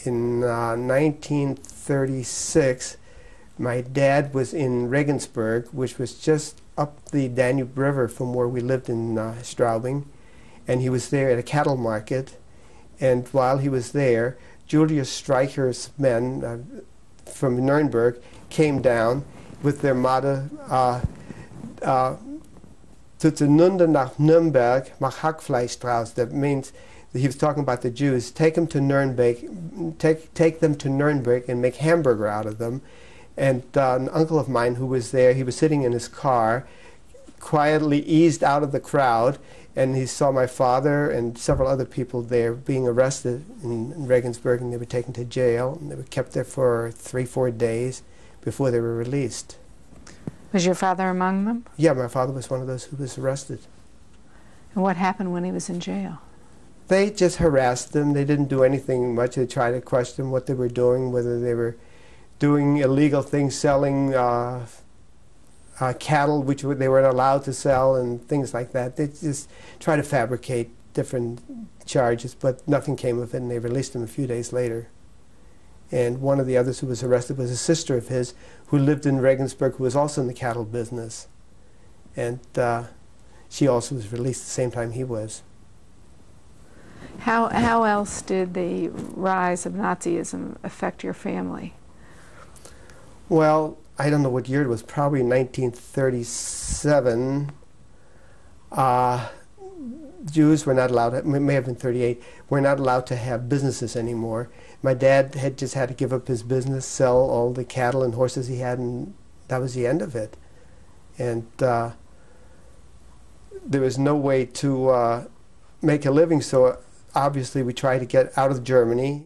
in 1936, my dad was in Regensburg, which was just up the Danube River from where we lived in Straubing, and he was there at a cattle market. And while he was there, Julius Streicher's men from Nuremberg came down with their motto, Zuzueinander nach Nürnberg, mach Hackfleisch draus. That means that he was talking about the Jews. Take them to Nuremberg, take them to Nuremberg and make hamburger out of them. And an uncle of mine who was there, he was sitting in his car, quietly eased out of the crowd, and he saw my father and several other people there being arrested in Regensburg, and they were taken to jail, and they were kept there for 3-4 days before they were released. Was your father among them? Yeah, my father was one of those who was arrested. And what happened when he was in jail? They just harassed them. They didn't do anything much. They tried to question what they were doing, whether they were doing illegal things, selling cattle which they weren't allowed to sell and things like that. They just tried to fabricate different charges, but nothing came of it, and they released him a few days later. And one of the others who was arrested was a sister of his who lived in Regensburg, who was also in the cattle business. And she also was released the same time he was. How else did the rise of Nazism affect your family? Well, I don't know what year it was, probably 1937. Jews were not allowed, it may have been 38, were not allowed to have businesses anymore. My dad had just had to give up his business, sell all the cattle and horses he had, and that was the end of it. And there was no way to make a living, so obviously we tried to get out of Germany.